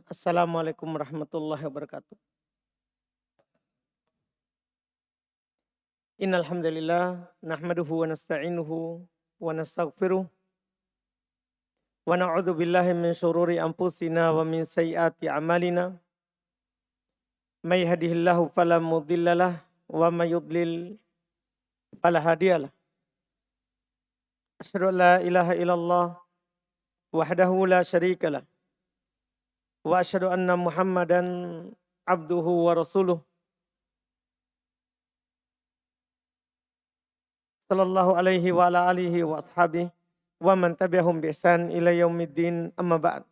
Assalamualaikum warahmatullahi wabarakatuh. Innal hamdalillah nahmaduhu wa nasta'inuhu wa nastaghfiruh wa na'udzu billahi min syururi anfusina wa min sayyiati a'malina. May yahdihillahu fala mudhillalah wa may yudlil fala hadiyalah. Asyhadu an la ilaha illallah wahdahu la syarikalah wa asyhadu anna Muhammadan abduhu wa rasuluh sallallahu alaihi wa ala alihi wa ashabihi wa man tabi'ahum bi ihsan ila yaumiddin amma ba'd.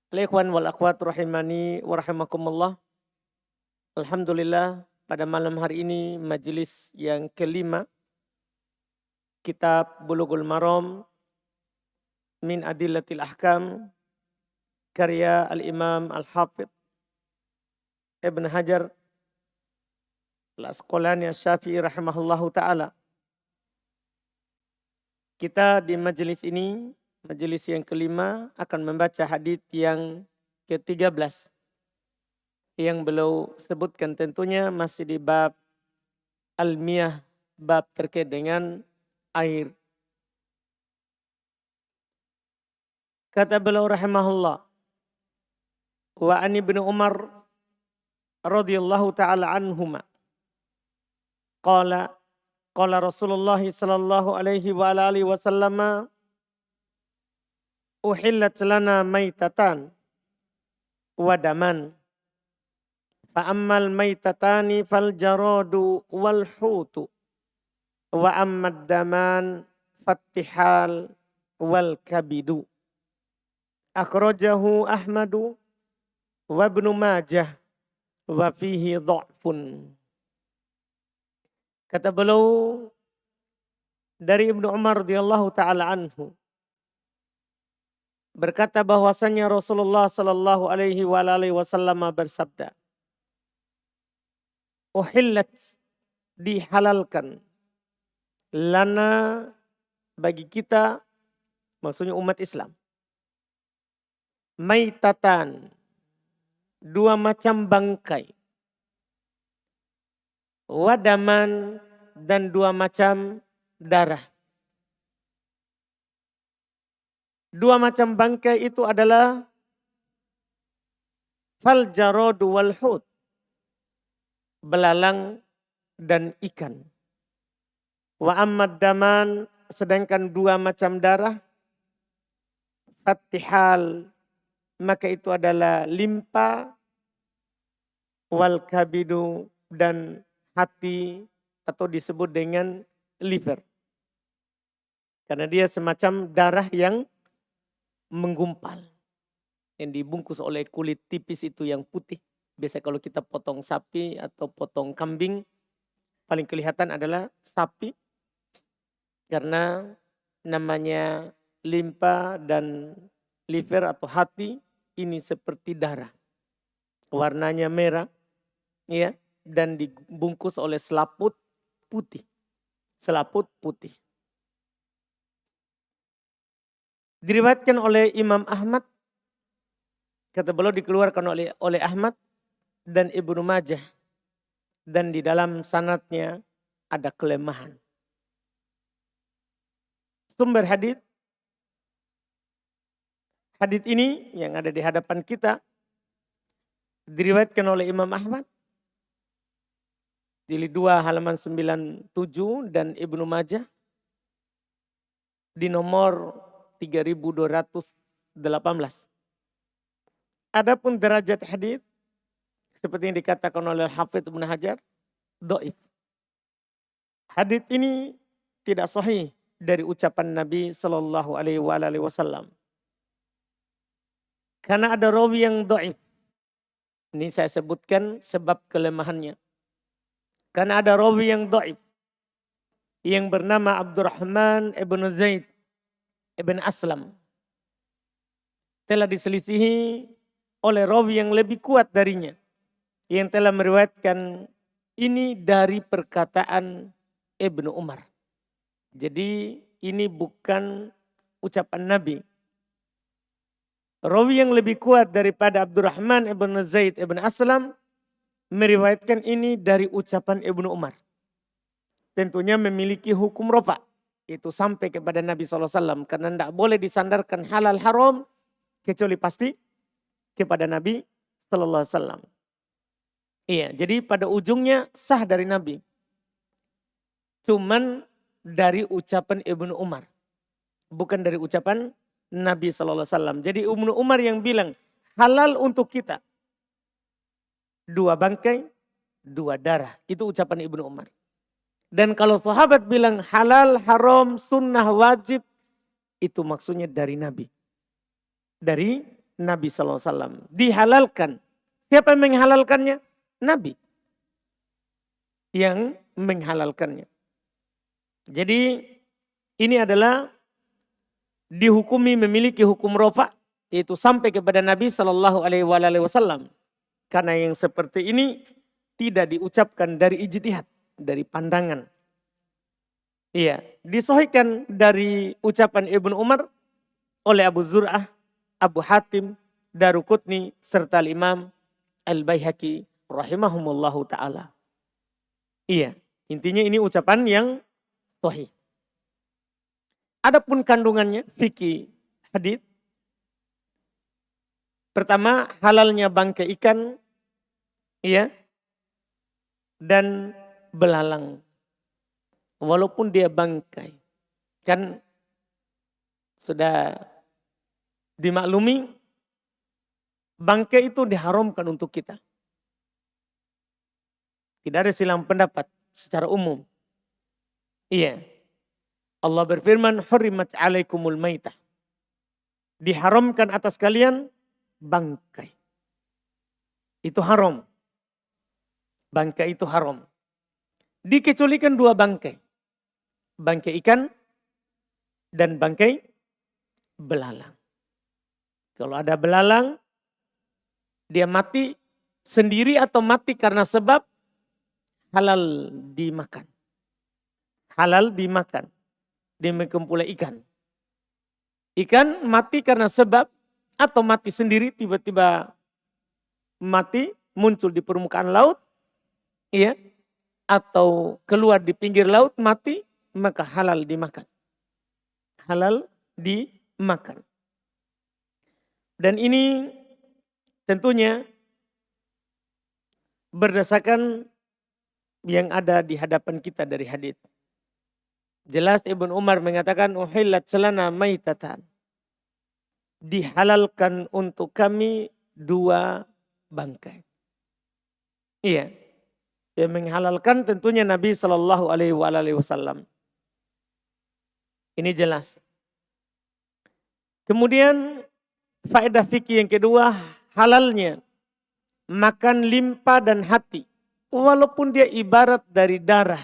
Ikhwan wal akhwat rahimani wa rahimakumullah. Alhamdulillah pada malam hari ini majelis yang kelima kitab Bulughul Maram min Adillatil Ahkam karya Al-Imam Al-Hafidh Ibn Hajar Al-Asqalani Asy-Syafi'i rahimahullahu taala. Kita di majelis ini, majelis yang kelima, akan membaca hadits yang ke-13 yang beliau sebutkan, tentunya masih di bab al-miyah, bab terkait dengan air. Kata beliau rahimahullah, wa an Ibnu Umar radhiyallahu taala anhuma qala qala Rasulullah sallallahu alaihi wa alihi wasallam uhillat lana maitatan wa daman fa ammal maitatani fal jaradu wal hutu wa ammad daman fattihal wal kabidu. Akhrajahu Ahmadu wa Ibnu Majah wa fihi dha'fun. Kata beliau dari Ibnu Umar radhiyallahu taala anhu berkata bahwasanya Rasulullah sallallahu alaihi wa alihi wasallam bersabda, uhillat, dihalalkan, lana, bagi kita, maksudnya umat Islam, maitatan, dua macam bangkai, wadaman, dan dua macam darah. Dua macam bangkai itu adalah fal jaradu wal hut, belalang dan ikan. Wa ammad daman, sedangkan dua macam darah, fattihal, maka itu adalah limpa, wal kabidu, dan hati atau disebut dengan liver. Karena dia semacam darah yang menggumpal, yang dibungkus oleh kulit tipis itu yang putih. Biasa kalau kita potong sapi atau potong kambing, paling kelihatan adalah sapi, karena namanya limpa dan liver atau hati ini seperti darah. Warnanya merah, ya, dan dibungkus oleh selaput putih. Selaput putih. Diriwayatkan oleh Imam Ahmad, kata beliau dikeluarkan oleh Ahmad dan Ibnu Majah, dan di dalam sanadnya ada kelemahan. Sumber hadits ini yang ada di hadapan kita diriwayatkan oleh Imam Ahmad jilid 2 halaman 97 dan Ibnu Majah di nomor 3218. Adapun derajat hadits seperti yang dikatakan oleh Hafidz Ibnu Hajar, dhaif. Hadits ini tidak sahih dari ucapan Nabi sallallahu alaihi wasallam. Karena ada rawi yang dhaif. Ini saya sebutkan sebab kelemahannya. Karena ada rawi yang dhaif yang bernama Abdurrahman ibn Zaid ibn Aslam, telah diselisihi oleh rawi yang lebih kuat darinya, yang telah meriwayatkan ini dari perkataan Ibnu Umar. Jadi ini bukan ucapan Nabi. Rawi yang lebih kuat daripada Abdurrahman ibn Zaid ibn Aslam meriwayatkan ini dari ucapan Ibnu Umar. Tentunya memiliki hukum rofa. Itu sampai kepada Nabi SAW. Karena tidak boleh disandarkan halal haram kecuali pasti kepada Nabi SAW. Iya, jadi pada ujungnya sah dari Nabi. Cuman dari ucapan Ibnu Umar. Bukan dari ucapan Nabi SAW. Jadi Ibnu Umar yang bilang halal untuk kita. 2 bangkai, 2 darah. Itu ucapan Ibnu Umar. Dan kalau sahabat bilang halal, haram, sunnah, wajib. Itu maksudnya dari Nabi. Dari Nabi SAW. Dihalalkan. Siapa yang menghalalkannya? Nabi. Yang menghalalkannya. Jadi ini adalah dihukumi memiliki hukum rofa. Yaitu sampai kepada Nabi SAW. Karena yang seperti ini tidak diucapkan dari ijtihad, dari pandangan. Iya, disahihkan dari ucapan Ibnu Umar oleh Abu Zur'ah, Abu Hatim, Daruqutni serta Imam Al-Baihaqi rahimahumullahu taala. Iya, intinya ini ucapan yang sahih. Adapun kandungannya fikih hadits. Pertama, halalnya bangkai ikan, iya, dan belalang. Walaupun dia bangkai. Kan sudah dimaklumi, bangkai itu diharamkan untuk kita. Tidak ada silang pendapat secara umum. Iya. Allah berfirman, hurrimat alaikumul maitah. Diharamkan atas kalian bangkai. Itu haram. Bangkai itu haram. Dikecualikan 2 bangkai. Bangkai ikan dan bangkai belalang. Kalau ada belalang, dia mati sendiri atau mati karena sebab halal dimakan. Halal dimakan. Demikian pula ikan. Ikan mati karena sebab atau mati sendiri tiba-tiba mati muncul di permukaan laut. Iya. Atau keluar di pinggir laut mati maka halal dimakan. Halal dimakan. Dan ini tentunya berdasarkan yang ada di hadapan kita dari hadits. Jelas Ibnu Umar mengatakan uhillat lana maitatan. Dihalalkan untuk kami 2 bangkai. Iya. Yang menghalalkan tentunya Nabi SAW. Ini jelas. Kemudian faedah fikih yang kedua, halalnya makan limpa dan hati. Walaupun dia ibarat dari darah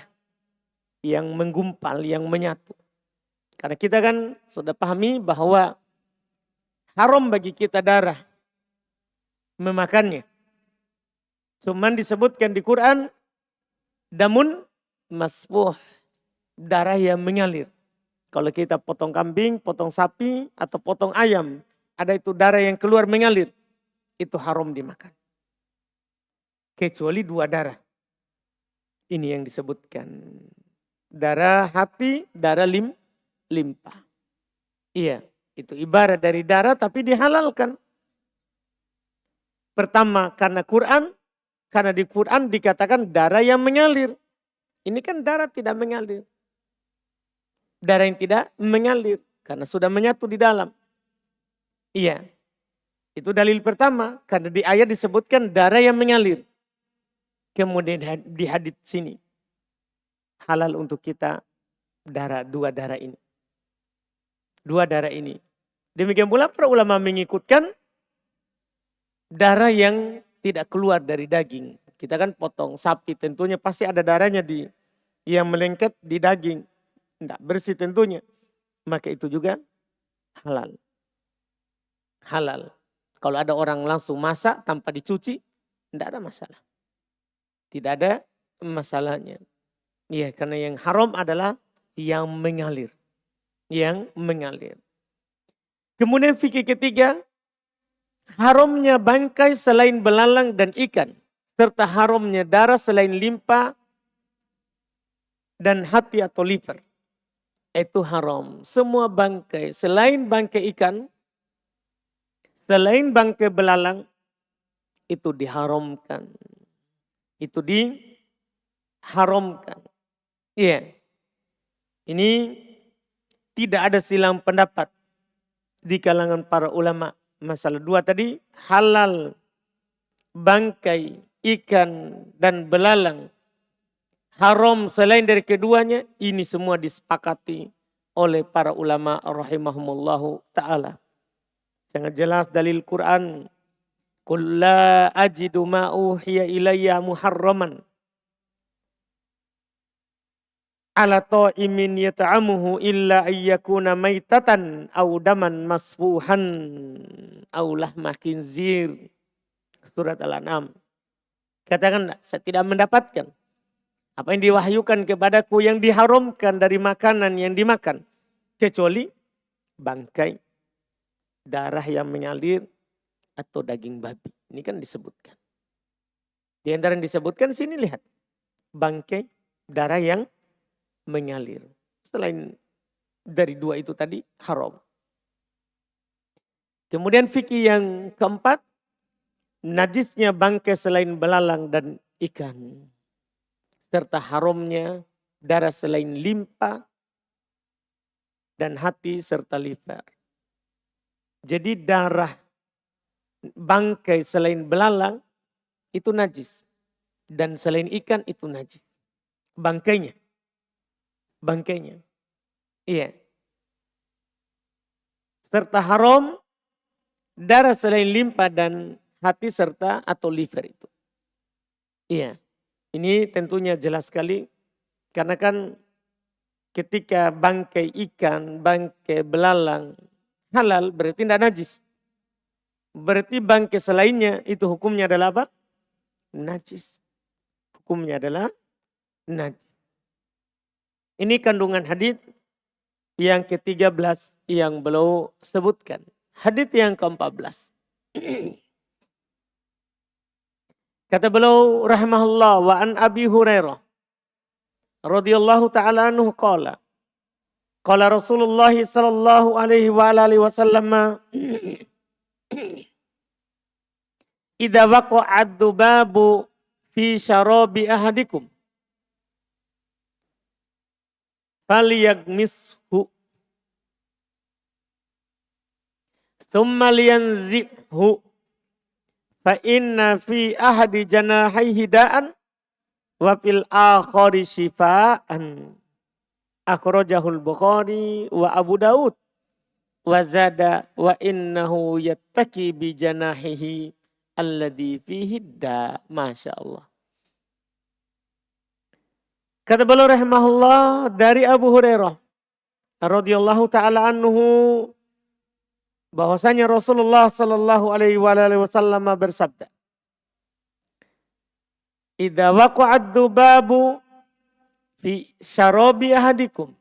yang menggumpal, yang menyatu. Karena kita kan sudah pahami bahwa haram bagi kita darah memakannya. Cuman disebutkan di Quran, damun masfuh, darah yang mengalir. Kalau kita potong kambing, potong sapi, atau potong ayam, ada itu darah yang keluar mengalir. Itu haram dimakan. Kecuali 2 darah. Ini yang disebutkan. Darah hati, darah limpa. Iya, itu ibarat dari darah tapi dihalalkan. Pertama karena Quran, karena di Quran dikatakan darah yang mengalir. Ini kan darah tidak mengalir. Darah yang tidak mengalir karena sudah menyatu di dalam. Iya, itu dalil pertama karena di ayat disebutkan darah yang mengalir. Kemudian di hadits sini halal untuk kita darah 2 darah ini. 2 darah ini. Demikian pula para ulama mengikutkan darah yang tidak keluar dari daging. Kita kan potong sapi tentunya pasti ada darahnya yang melengket di daging. Tidak bersih tentunya. Maka itu juga halal. Halal. Kalau ada orang langsung masak tanpa dicuci, tidak ada masalah. Tidak ada masalahnya. Iya, karena yang haram adalah yang mengalir. Yang mengalir. Kemudian fikih ketiga, haramnya bangkai selain belalang dan ikan, serta haramnya darah selain limpa dan hati atau liver. Itu haram. Semua bangkai selain bangkai ikan, selain bangkai belalang, itu diharamkan. Itu diharamkan. Iya. Ini tidak ada silang pendapat di kalangan para ulama. Masalah dua tadi, halal bangkai ikan dan belalang, haram selain dari keduanya, ini semua disepakati oleh para ulama rahimahumullahu ta'ala. Sangat jelas dalil Quran. Qul la ajidu ma uhiya ilayya muharraman ala ta'imin yata'amuhu illa ayyakuna maitatan aw daman masfuhan aw lahma khinzir. Surat Al-An'am. Katakan, saya tidak mendapatkan apa yang diwahyukan kepadaku yang diharamkan dari makanan yang dimakan, kecuali bangkai, darah yang mengalir, atau daging babi. Ini kan disebutkan. Di antara yang disebutkan sini lihat. Bangkai, darah yang mengalir. Selain dari dua itu tadi haram. Kemudian fikih yang keempat, najisnya bangkai selain belalang dan ikan. Serta haramnya darah selain limpa dan hati serta liver. Jadi darah bangkai selain belalang itu najis. Dan selain ikan itu najis. Bangkainya. Bangkainya. Iya. Serta haram darah selain limpa dan hati serta atau liver itu. Iya. Ini tentunya jelas sekali. Karena kan ketika bangkai ikan, bangkai belalang halal berarti tidak najis. Berarti bangkai selainnya itu hukumnya adalah apa? Najis. Hukumnya adalah najis. Ini kandungan hadis yang ke-13 yang beliau sebutkan. Hadis yang ke-14. Kata beliau rahimahullah wa an Abi Hurairah radhiyallahu ta'ala anhu qala Rasulullah sallallahu alaihi wa alihi wasallam idza waqa'ad dubabu fi syarabi ahadikum falyagmishu thumma liyanzihhu fa inna fi ahadi janahihi da'an wa fil akhari shifaan. Akhrajahul Bukhari wa Abu Daud wa zada wa innahu yattaki bi janahihi alladhi fihi da. Masya Allah. Kata beliau rahimahullah dari Abu Hurairah radhiyallahu ta'ala anhu bahwasanya Rasulullah sallallahu alaihi wasallam bersabda, idza waqa'ad dubabu fi syarabi ahadikum,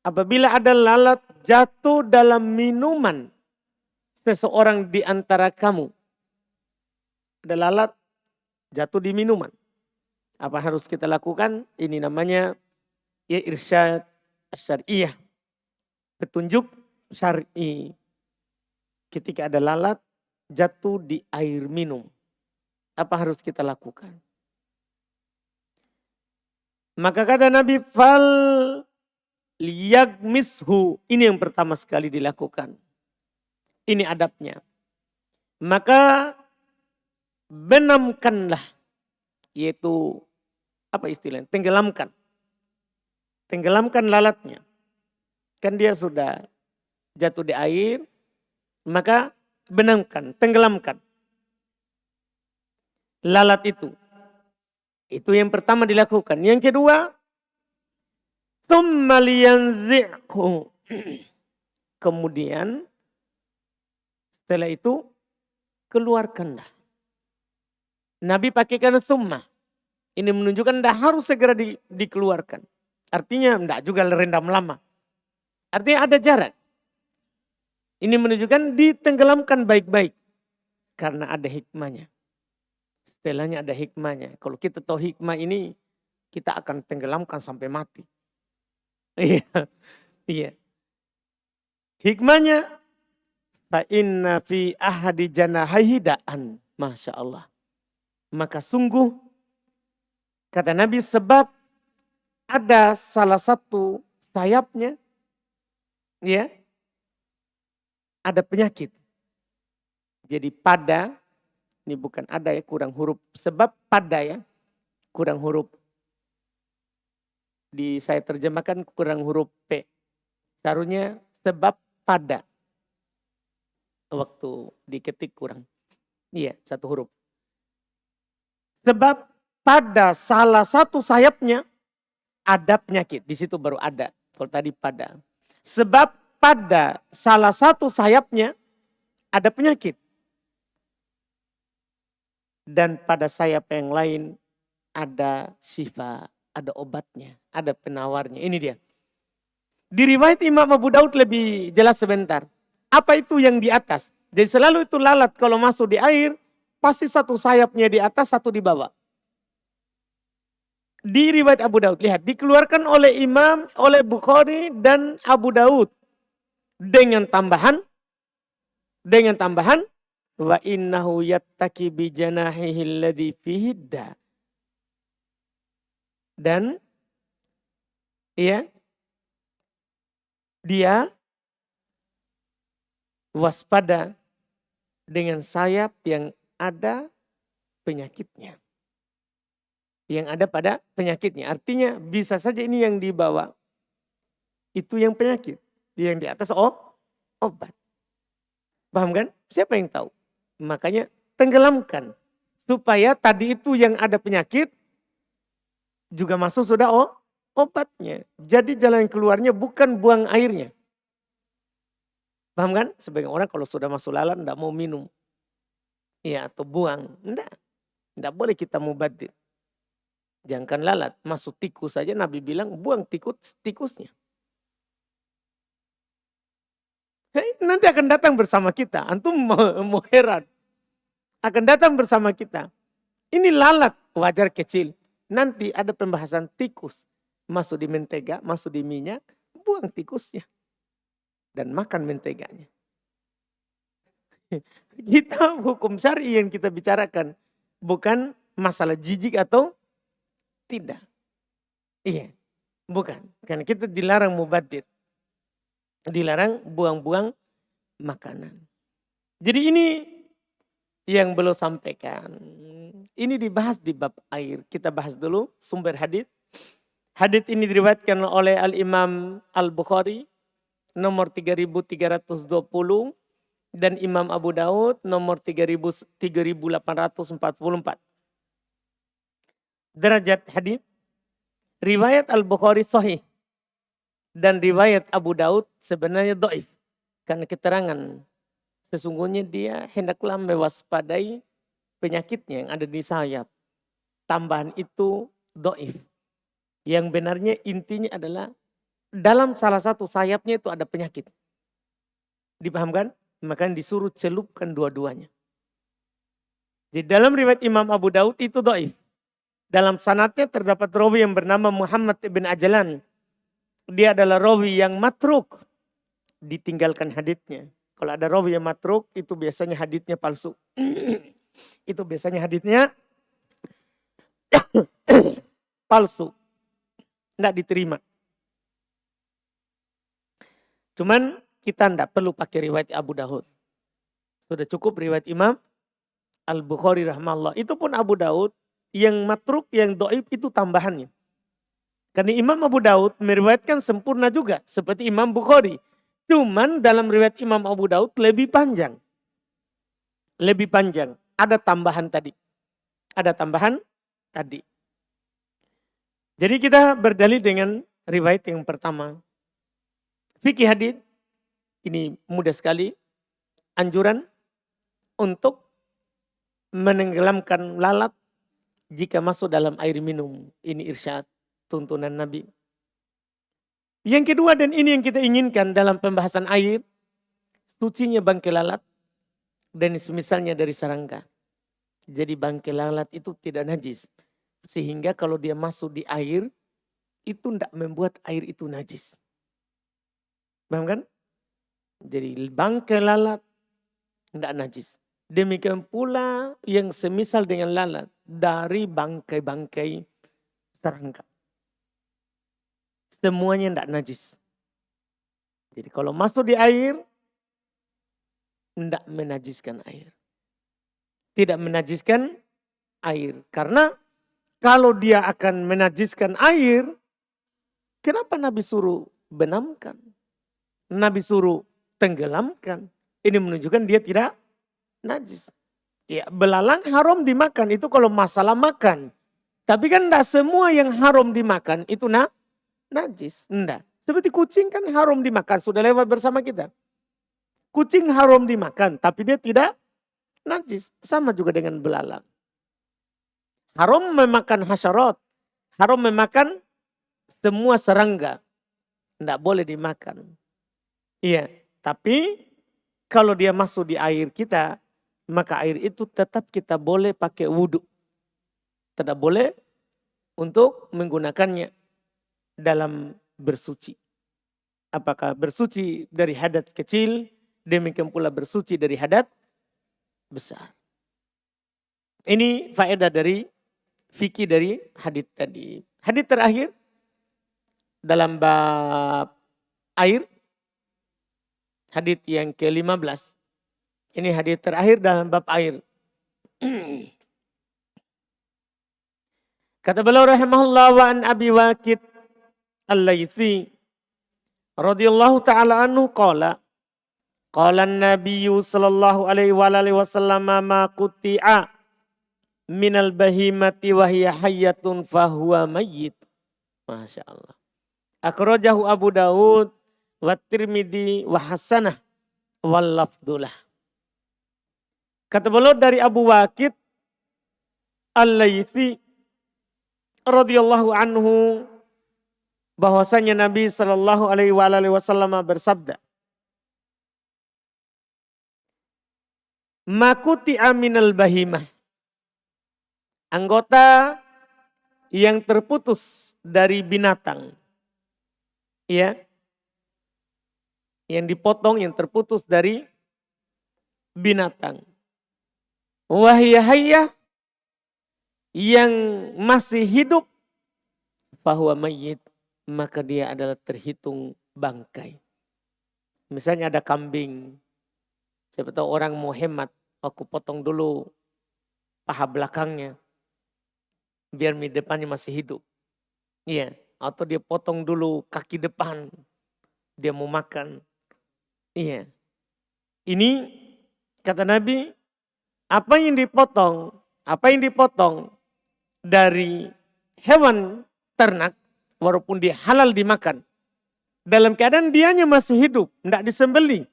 apabila ada lalat jatuh dalam minuman seseorang di antara kamu. Ada lalat jatuh di minuman. Apa harus kita lakukan? Ini namanya ya irsyad syariah. Petunjuk syar'i. Ketika ada lalat jatuh di air minum. Apa harus kita lakukan? Maka kata Nabi, fal liyagmishu. Ini yang pertama sekali dilakukan. Ini adabnya. Maka benamkanlah. Yaitu apa istilahnya? Tenggelamkan. Tenggelamkan lalatnya. Kan dia sudah jatuh di air. Maka benamkan, tenggelamkan lalat itu. Itu yang pertama dilakukan. Yang kedua, tsumma liyanzi'hu. Kemudian setelah itu keluarkanlah. Nabi pakaikan tsumma. Ini menunjukkan tidak harus segera dikeluarkan. Artinya tidak juga rendam lama. Artinya ada jarak. Ini menunjukkan ditenggelamkan baik-baik. Karena ada hikmahnya. Setelahnya ada hikmahnya. Kalau kita tahu hikmah ini, kita akan tenggelamkan sampai mati. Iya, iya. Hikmahnya, fa inna fi ahadi janahaihi da'an. Masya Allah. Maka sungguh, kata Nabi, sebab ada salah satu sayapnya, ya, ada penyakit. Jadi pada, ini bukan ada ya, kurang huruf. Sebab pada ya, kurang huruf. Saya terjemahkan kurang huruf P. Seharusnya sebab pada. Waktu diketik kurang. Iya, satu huruf. Sebab pada salah satu sayapnya ada penyakit. Di situ baru ada. Kalau tadi pada. Sebab pada salah satu sayapnya ada penyakit. Dan pada sayap yang lain ada syifa, ada obatnya, ada penawarnya. Ini dia. Di riwayat Imam Abu Daud lebih jelas sebentar. Apa itu yang di atas? Jadi selalu itu lalat kalau masuk di air, pasti satu sayapnya di atas, satu di bawah. Di riwayat Abu Daud, lihat, dikeluarkan oleh oleh Bukhari dan Abu Daud. Dengan tambahan, wa innahu yattaki bi janahihi alladhi fihi da. Dan ya, dia waspada dengan sayap yang ada penyakitnya. Yang ada pada penyakitnya. Artinya bisa saja ini yang dibawa. Itu yang penyakit. Yang di atas obat. Paham kan? Siapa yang tahu? Makanya tenggelamkan. Supaya tadi itu yang ada penyakit juga masuk sudah obatnya. Jadi jalan keluarnya bukan buang airnya. Paham kan? Sebagian orang kalau sudah masuk lalat tidak mau minum. Ya atau buang. Tidak boleh kita mubadir. Jangankan lalat, masuk tikus saja Nabi bilang buang tikusnya. Nanti akan datang bersama kita. Antum mau heran. Akan datang bersama kita. Ini lalat wajar kecil. Nanti ada pembahasan tikus. Masuk di mentega, masuk di minyak. Buang tikusnya. Dan makan menteganya. Kita hukum syar'i yang kita bicarakan. Bukan masalah jijik atau tidak. Iya. Bukan. Karena kita dilarang mubadir. Dilarang buang-buang makanan. Jadi ini yang belum sampaikan. Ini dibahas di bab air. Kita bahas dulu sumber hadis. Hadis ini diriwayatkan oleh Al-Imam Al-Bukhari nomor 3320 dan Imam Abu Daud nomor 3844. Derajat hadis riwayat Al-Bukhari sahih dan riwayat Abu Daud sebenarnya dhaif karena keterangan sesungguhnya dia hendaklah mewaspadai penyakitnya yang ada di sayap. Tambahan itu dhaif. Yang benarnya intinya adalah dalam salah satu sayapnya itu ada penyakit. Dipahamkan? Maka disuruh celupkan dua-duanya. Di dalam riwayat Imam Abu Daud itu dhaif. Dalam sanadnya terdapat rawi yang bernama Muhammad ibn Ajlan. Dia adalah rawi yang matruk. Ditinggalkan haditsnya. Kalau ada rawi yang matruk itu biasanya haditsnya palsu. Itu biasanya haditsnya palsu. Tidak diterima. Cuman kita tidak perlu pakai riwayat Abu Daud. Sudah cukup riwayat Imam Al-Bukhari rahimahullah. Itu pun Abu Daud yang matruk, yang dhaif itu tambahannya. Karena Imam Abu Daud meriwayatkan sempurna juga seperti Imam Bukhari. Cuman dalam riwayat Imam Abu Daud lebih panjang. Lebih panjang. Ada tambahan tadi. Ada tambahan tadi. Jadi kita berdalil dengan riwayat yang pertama. Fikih hadis ini mudah sekali. Anjuran untuk menenggelamkan lalat jika masuk dalam air minum. Ini irsyad tuntunan Nabi. Yang kedua dan ini yang kita inginkan dalam pembahasan air. Sucinya bangkai lalat. dan semisalnya dari serangga. Jadi bangkai lalat itu tidak najis. Sehingga kalau dia masuk di air, itu tidak membuat air itu najis. Paham kan? Jadi bangkai lalat tidak najis. Demikian pula yang semisal dengan lalat dari bangkai-bangkai serangga. Semuanya tidak najis. Jadi kalau masuk di air, tidak menajiskan air. Tidak menajiskan air. Karena kalau dia akan menajiskan air, kenapa Nabi suruh benamkan? Nabi suruh tenggelamkan. Ini menunjukkan dia tidak najis. Ya, belalang haram dimakan itu kalau masalah makan. Tapi kan tidak semua yang haram dimakan itu najis. Tidak. Seperti kucing kan haram dimakan. Sudah lewat bersama kita. Kucing haram dimakan tapi dia tidak najis. Sama juga dengan belalang. Haram memakan hasyarat. Haram memakan semua serangga. Tidak boleh dimakan. Iya. Tapi kalau dia masuk di air kita, maka air itu tetap kita boleh pakai wudhu. Tidak boleh untuk menggunakannya dalam bersuci. Apakah bersuci dari hadat kecil, demikian pula bersuci dari hadat besar. Ini faedah dari fikih dari hadits tadi. Hadits terakhir dalam bab air, hadits yang ke-15. Ini hadits terakhir dalam bab air. Kata beliau rahimahullah wa an Abi Waqid Al-Laythi radhiyallahu taala anhu qala an-nabiy sallallahu alaihi wa alihi wasallam ma quti'a minal bahimati wa hiya hayyatun fahuwa mayyit. Masya Allah. Akhrajahu Abu Dawud wa Tirmidzi wa hasanah wal lafdulah. Kata beliau dari Abu Waqid Al-Laythi radhiyallahu anhu bahwasanya Nabi sallallahu alaihi wasallam bersabda, "Makuti aminal bahimah." Anggota yang terputus dari binatang. Ya. Yang dipotong, yang terputus dari binatang. Wahya hayyah, yang masih hidup, fahuwa mayyit, maka dia adalah terhitung bangkai. Misalnya ada kambing, siapa tahu orang mau hemat, aku potong dulu paha belakangnya, biar mie depannya masih hidup. Iya, atau dia potong dulu kaki depan, dia mau makan. Iya. Ini kata Nabi, apa yang dipotong dari hewan ternak, walaupun dia halal dimakan, dalam keadaan dianya masih hidup, tidak disembelih,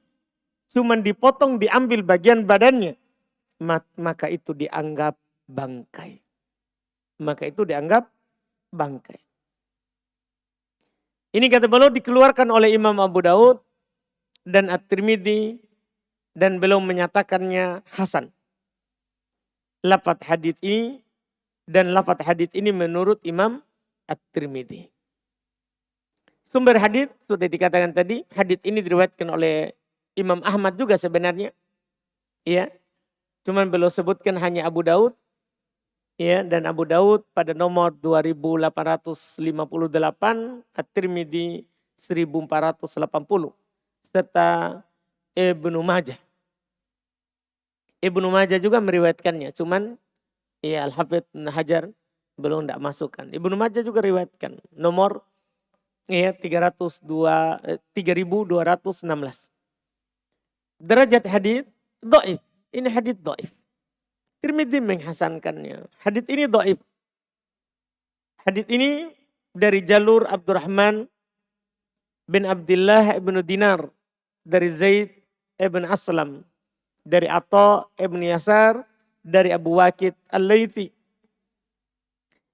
cuman dipotong, diambil bagian badannya, maka itu dianggap bangkai. Maka itu dianggap bangkai. Ini kata beliau dikeluarkan oleh Imam Abu Daud dan At-Tirmidzi dan beliau menyatakannya hasan. Lafaz hadits ini dan lafaz hadits ini menurut Imam At-Tirmidzi. Sumber hadits sudah dikatakan tadi, hadits ini diriwayatkan oleh Imam Ahmad juga sebenarnya. Ya. Cuman beliau sebutkan hanya Abu Daud. Ya, dan Abu Daud pada nomor 2858, At-Tirmidzi 1480 serta Ibnu Majah. Ibnu Majah juga meriwayatkannya, cuman ya Al-Hafidz Ibnu Hajar belum tidak masukkan. Ibnu Majah juga riwayatkan nomor ya 3216. Derajat hadits dhaif. Ini hadits dhaif. Tirmidzi menghasankannya. Hadits ini dhaif. Hadits ini dari jalur Abdurrahman bin Abdullah ibn Dinar, dari Zaid ibn Aslam, dari Atha ibn Yasar, dari Abu Waqid Al-Laythi.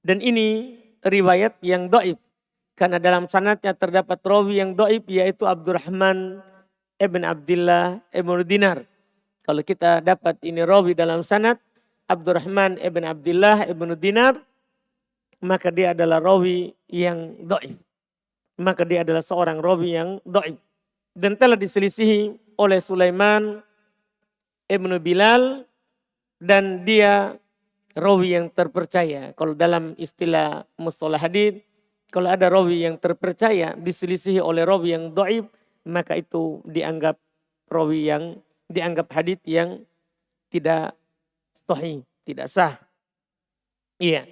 Dan ini riwayat yang dhaif. Karena dalam sanadnya terdapat rawi yang dhaif, yaitu Abdurrahman ibn Abdullah ibn Dinar. Kalau kita dapat ini rawi dalam sanad Abdurrahman ibn Abdullah ibn Dinar, maka dia adalah rawi yang dhaif. Maka dia adalah seorang rawi yang dhaif. Dan telah diselisihi oleh Sulaiman ibn Bilal, dan dia rawi yang terpercaya. Kalau dalam istilah mustalah hadits, kalau ada rawi yang terpercaya diselisihi oleh rawi yang dhaif, maka itu dianggap rawi yang dianggap hadits yang tidak sahih, tidak sah. Iya.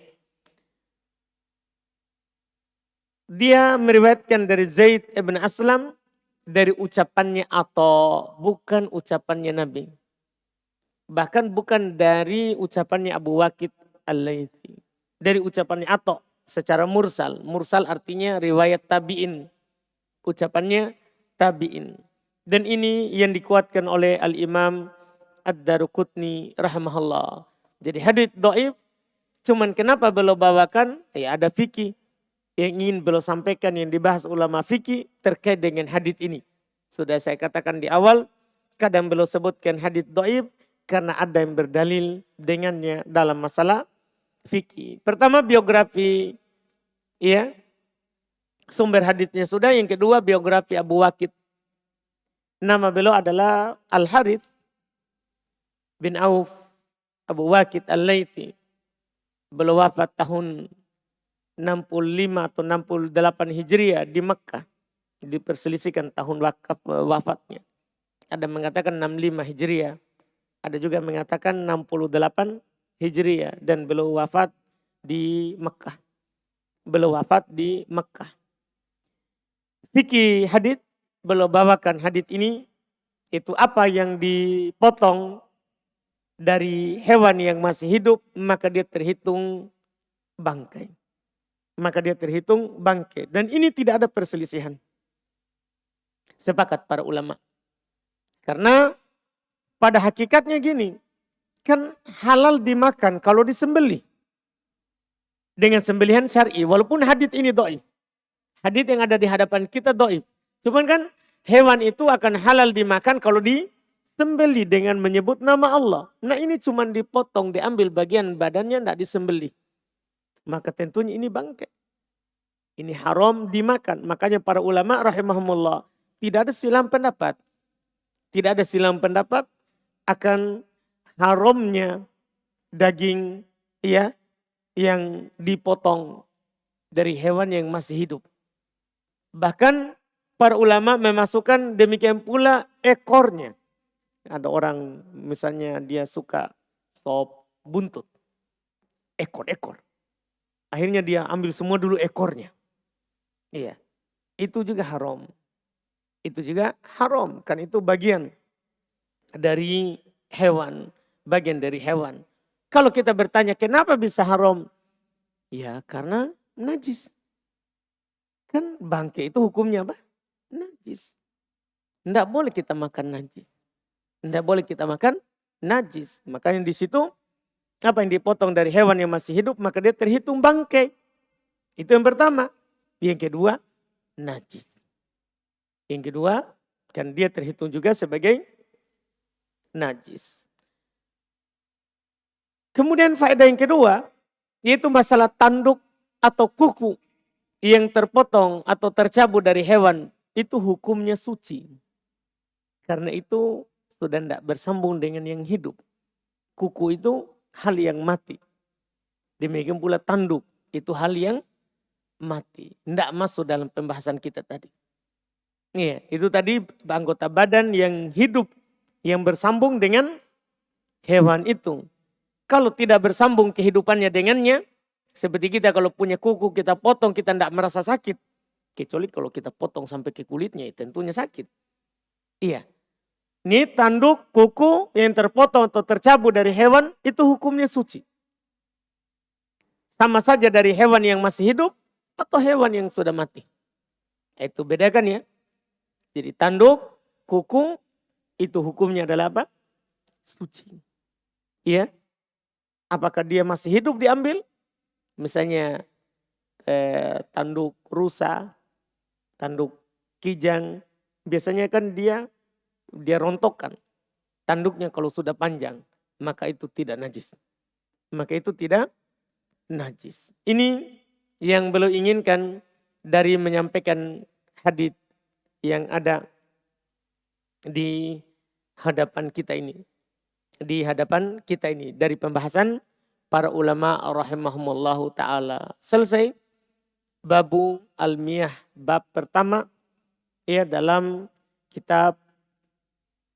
Dia meriwayatkan dari Zaid ibn Aslam dari ucapannya atau bukan ucapannya Nabi. Bahkan bukan dari ucapannya Abu Waqid Al-Laythi. Dari ucapannya atau secara mursal. Mursal artinya riwayat tabi'in. Ucapannya tabi'in. Dan ini yang dikuatkan oleh Al-Imam Ad-Daruqutni rahimahullah. Jadi hadits dhaif, cuman kenapa beliau bawakan? Ya ada fikih yang ingin beliau sampaikan yang dibahas ulama fikih terkait dengan hadits ini. Sudah saya katakan di awal, kadang beliau sebutkan hadits dhaif karena ada yang berdalil dengannya dalam masalah fikih. Pertama biografi, ya, sumber haditsnya sudah. Yang kedua biografi Abu Waqid. Nama beliau adalah Al-Harith bin Auf Abu Waqid Al-Laythi. Beliau wafat tahun 65 atau 68 Hijriah di Mekah. Diperselisihkan tahun wafatnya. Ada mengatakan 65 Hijriah. Ada juga mengatakan 68 Hijriah. Dan beliau wafat di Mekah. Beliau wafat di Mekah. Fikih hadits, beliau bawakan hadits ini. Itu apa yang dipotong dari hewan yang masih hidup, maka dia terhitung bangkai. Maka dia terhitung bangkai. Dan ini tidak ada perselisihan. Sepakat para ulama. Karena pada hakikatnya gini, kan halal dimakan kalau disembelih. Dengan sembelihan syar'i, walaupun hadits ini dhaif. Hadits yang ada di hadapan kita dhaif. Cuman kan hewan itu akan halal dimakan kalau disembelih dengan menyebut nama Allah. Nah ini cuman dipotong, diambil bagian badannya, tidak disembelih. Maka tentunya ini bangkai. Ini haram dimakan. Makanya para ulama rahimahumullah tidak ada silang pendapat. Tidak ada silang pendapat akan haramnya daging ya yang dipotong dari hewan yang masih hidup. Bahkan para ulama memasukkan demikian pula ekornya. Ada orang misalnya dia suka sop buntut. Ekor-ekor. Akhirnya dia ambil semua dulu ekornya. Iya. Itu juga haram. Itu juga haram. Kan itu bagian dari hewan. Bagian dari hewan. Kalau kita bertanya kenapa bisa haram? Ya karena najis. Kan bangkai itu hukumnya apa? Najis. Tidak boleh kita makan najis. Tidak boleh kita makan najis. Makanya di situ apa yang dipotong dari hewan yang masih hidup maka dia terhitung bangkai. Itu yang pertama. Yang kedua najis. Yang kedua kan dia terhitung juga sebagai najis. Kemudian faedah yang kedua yaitu masalah tanduk atau kuku yang terpotong atau tercabut dari hewan itu hukumnya suci. Karena itu sudah tidak bersambung dengan yang hidup. Kuku itu hal yang mati. Demikian pula tanduk itu hal yang mati. Tidak masuk dalam pembahasan kita tadi. Iya, itu tadi anggota badan yang hidup yang bersambung dengan hewan itu. Kalau tidak bersambung kehidupannya dengannya, seperti kita kalau punya kuku kita potong kita tidak merasa sakit. Kecuali kalau kita potong sampai ke kulitnya tentunya sakit. Iya. Ini tanduk kuku yang terpotong atau tercabut dari hewan itu hukumnya suci. Sama saja dari hewan yang masih hidup atau hewan yang sudah mati. Itu bedakan ya. Jadi tanduk, kuku itu hukumnya adalah apa? Suci. Iya. Apakah dia masih hidup diambil? Misalnya tanduk rusa, tanduk kijang. Biasanya kan dia rontokkan. tanduknya kalau sudah panjang, maka itu tidak najis. Maka itu tidak najis. Ini yang beliau inginkan dari menyampaikan hadits yang ada di hadapan kita ini. Di hadapan kita ini. Dari pembahasan para ulama rahimahumullahu ta'ala. Selesai babu al-miyah. Bab pertama ya dalam kitab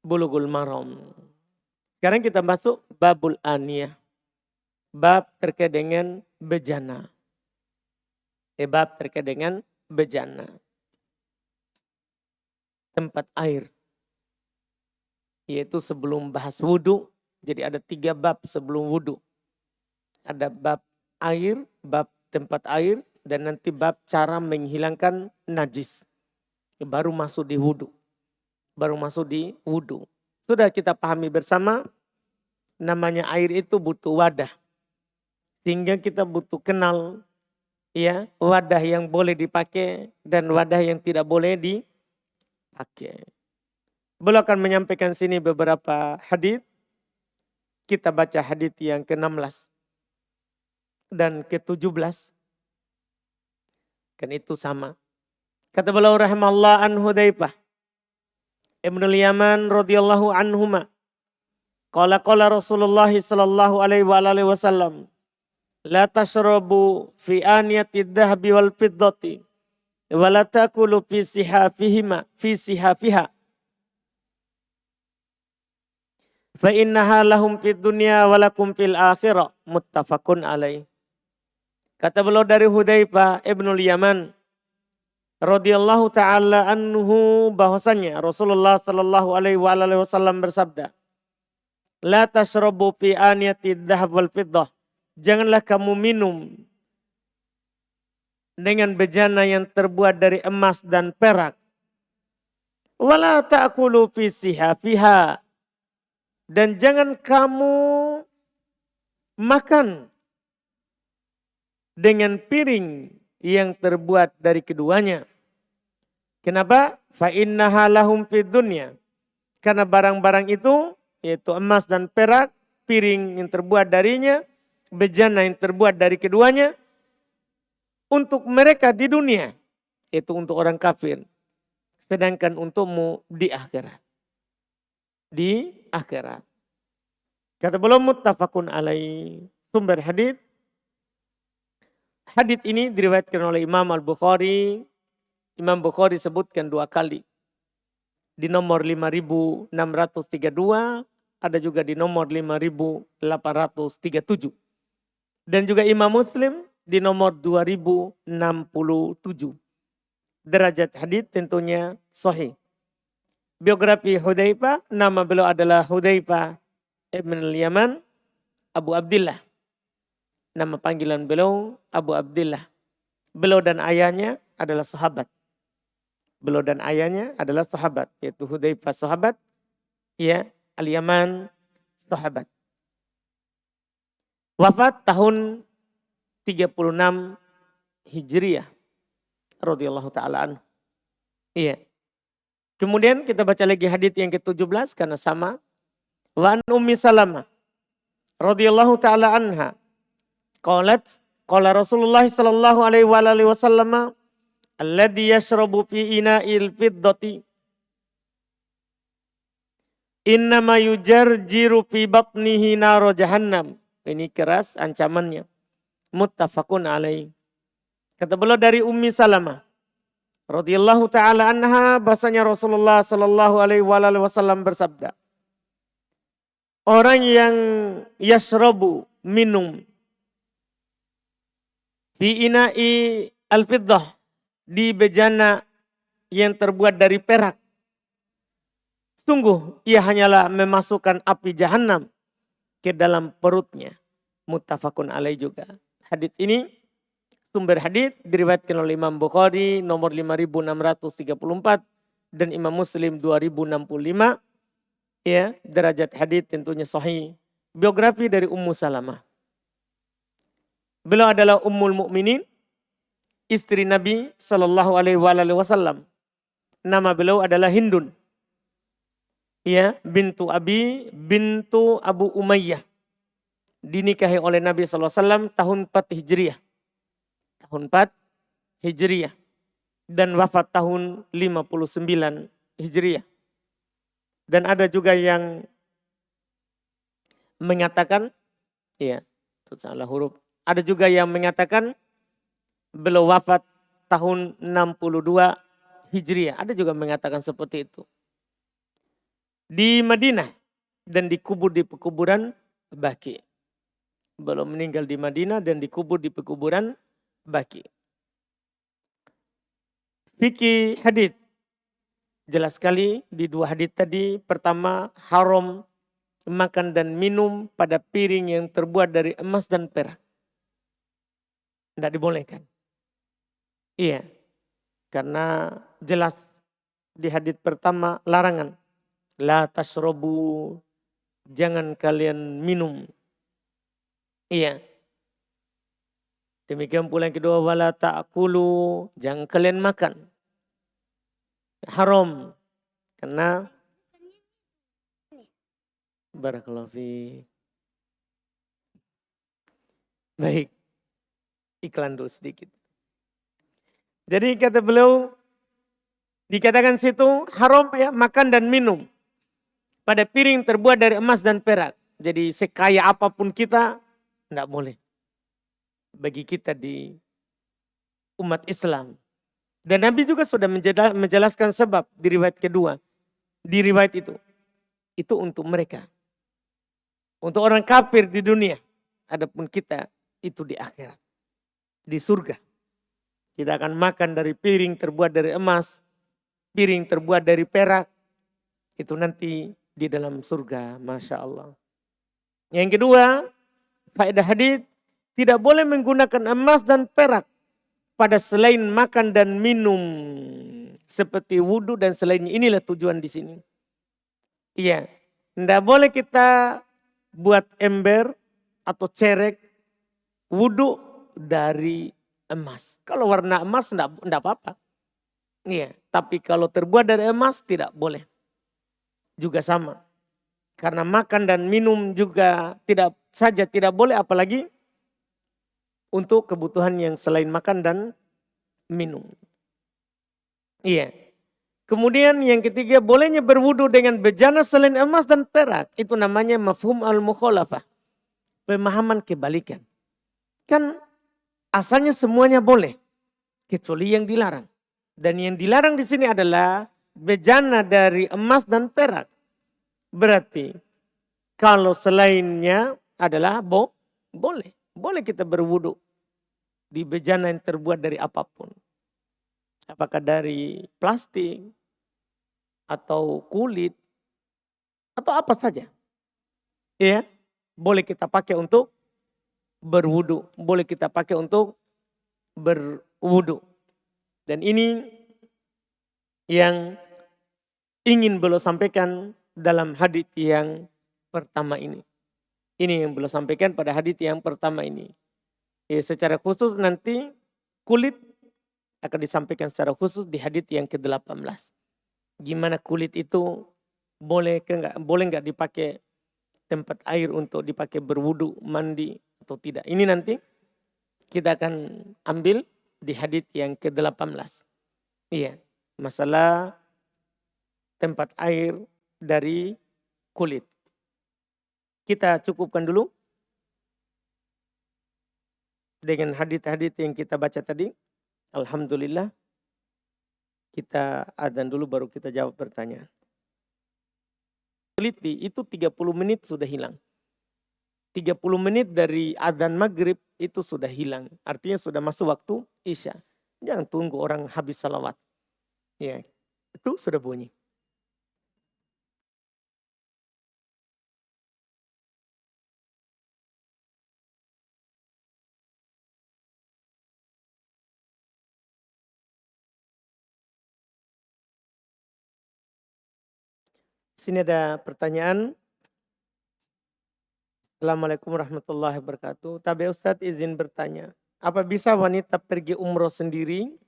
Bulughul Maram. Sekarang kita masuk babul aniyah. Bab terkait dengan bejana. Bab terkait dengan bejana. Tempat air. Yaitu sebelum bahas wudhu. Jadi ada 3 bab sebelum wudhu. Ada bab air, bab tempat air, dan nanti bab cara menghilangkan najis. Baru masuk di wudhu. Baru masuk di wudhu. Sudah kita pahami bersama, namanya air itu butuh wadah. Sehingga kita butuh kenal ya wadah yang boleh dipakai dan wadah yang tidak boleh dipakai. Beliau akan menyampaikan sini beberapa hadis. Kita baca hadis yang ke-16 dan ke-17. Kan itu sama. Kata beliau rahimallahu an Hudzaifah Ibnul Yaman radhiyallahu anhuma. Qala Rasulullah sallallahu alaihi wasallam, la tashrabu fi aniyatid dhahabi wal fiddati wa la takulu fi sihafiha. Fa innaha lahum fid dunya wa lakum fil akhirah, muttafaqun alaih. Kata beliau dari Hudzaifah Ibnul Yaman radhiyallahu taala anhu bahwasanya Rasulullah sallallahu alaihi wasallam bersabda, la tashrabu fi aniyatid dhahab wal fiddah. Janganlah kamu minum dengan bejana yang terbuat dari emas dan perak. Wala ta'kulu fi sihafiha. Dan jangan kamu makan dengan piring yang terbuat dari keduanya. Kenapa? Fa innaha lahum fid dunya. Karena barang-barang itu yaitu emas dan perak, piring yang terbuat darinya, bejana yang terbuat dari keduanya, untuk mereka di dunia, itu untuk orang kafir. Sedangkan untukmu di akhirat. Di akhirat. Kata beliau muttafaqun alaih. Sumber hadis. Hadis ini diriwayatkan oleh Imam Al-Bukhari. Imam Bukhari sebutkan 2 kali. Di nomor 5632. Ada juga di nomor 5837. Dan juga Imam Muslim di nomor 2067. Derajat hadis tentunya sahih. Biografi Hudzaifah, nama beliau adalah Hudzaifah Ibn al-Yaman Abu Abdillah. Nama panggilan beliau Abu Abdillah. Beliau dan ayahnya adalah sahabat. Beliau dan ayahnya adalah sahabat. Yaitu Hudzaifah sahabat. Ya, Al-Yaman sahabat. Wafat tahun 36 Hijriah. Radhiyallahu ta'ala anhu. Iya. Kemudian kita baca lagi hadis yang ke-17 karena sama. Wa an Ummi Salamah radhiyallahu taala anha qalat qala Rasulullah sallallahu alaihi wasallam alladhi yashrabu fi ina'il fiddati innama yujarjiru fi batnihi nar jahannam. Ini keras ancamannya. Muttafaqun alaih. Kata beliau dari Ummi Salamah radhiyallahu taala anha bahasanya Rasulullah sallallahu alaihi wasallam bersabda, orang yang yashrabu minum fi ina'i al-fiddah di bejana yang terbuat dari perak, sungguh ia hanyalah memasukkan api jahanam ke dalam perutnya. Muttafaqun alaih juga. Hadis ini sumber hadis diriwayatkan oleh Imam Bukhari nomor 5634 dan Imam Muslim 2065. Ya, derajat hadis tentunya sahih. Biografi dari Ummu Salamah. Beliau adalah Ummul Mukminin, istri Nabi sallallahu alaihi wasallam. Nama beliau adalah Hindun. ya, bintu Abu Umayyah. Dinikahi oleh Nabi SAW tahun 4 Hijriah. Tahun 4 Hijriah. Dan wafat tahun 59 Hijriah. Dan ada juga yang mengatakan, ya, itu salah huruf. Ada juga yang mengatakan beliau wafat tahun 62 Hijriah. Ada juga mengatakan seperti itu. Di Madinah dan dikubur di pekuburan Baqi. Beliau meninggal di Madinah dan dikubur di pekuburan Baqi. Fikih hadits. Jelas sekali di dua hadits tadi. Pertama, haram makan dan minum pada piring yang terbuat dari emas dan perak. Tidak dibolehkan. Iya. Karena jelas di hadits pertama larangan. La tashrobu. Jangan kalian minum. Iya. Demikian pula yang kedua, wala ta'kulu, jangan kalian makan. Haram. Karena barakallahu fiik. Baik. Iklan dulu sedikit. Jadi kata beliau, dikatakan situ haram ya makan dan minum pada piring terbuat dari emas dan perak. Jadi sekaya apapun kita, tidak boleh. Bagi kita di umat Islam. Dan Nabi juga sudah menjelaskan sebab di riwayat kedua. Di riwayat itu. Itu untuk mereka. Untuk orang kafir di dunia. Adapun kita itu di akhirat. Di surga. Kita akan makan dari piring terbuat dari emas. Piring terbuat dari perak. Itu nanti di dalam surga. Masya Allah. Yang kedua. Faedah hadits. Tidak boleh menggunakan emas dan perak pada selain makan dan minum seperti wudhu dan selainnya. Inilah tujuan di sini. Iya, tidak boleh kita buat ember atau cerek wudhu dari emas. Kalau warna emas tidak apa-apa. Iya, tapi kalau terbuat dari emas tidak boleh. Juga sama. Karena makan dan minum juga tidak boleh, apalagi untuk kebutuhan yang selain makan dan minum. Iya. Kemudian yang ketiga, bolehnya berwudu dengan bejana selain emas dan perak. Itu namanya mafhum al-mukhalafah. Pemahaman kebalikan. Kan asalnya semuanya boleh. Kecuali yang dilarang. Dan yang dilarang di sini adalah bejana dari emas dan perak. Berarti kalau selainnya adalah boleh. Boleh kita berwudu di bejana yang terbuat dari apapun. Apakah dari plastik atau kulit atau apa saja. Ya, boleh kita pakai untuk berwudu, boleh kita pakai untuk berwudu. Dan ini yang ingin beliau sampaikan dalam hadits yang pertama ini. Ini yang beliau sampaikan pada hadits yang pertama ini. Ya, secara khusus nanti kulit akan disampaikan secara khusus di hadits yang ke-18. Gimana kulit itu boleh enggak dipakai tempat air untuk dipakai berwudu, mandi atau tidak. Ini nanti kita akan ambil di hadits yang ke-18. Iya, masalah tempat air dari kulit. Kita cukupkan dulu dengan hadits-hadits yang kita baca tadi. Alhamdulillah. Kita adzan dulu baru kita jawab pertanyaan. Teliti itu 30 menit sudah hilang. 30 menit dari adzan maghrib itu sudah hilang. Artinya sudah masuk waktu isya. Jangan tunggu orang habis salawat. Ya, itu sudah bunyi. Sini ada pertanyaan. Assalamualaikum warahmatullahi wabarakatuh. Tabe Ustadz izin bertanya. Apa bisa wanita pergi umroh sendiri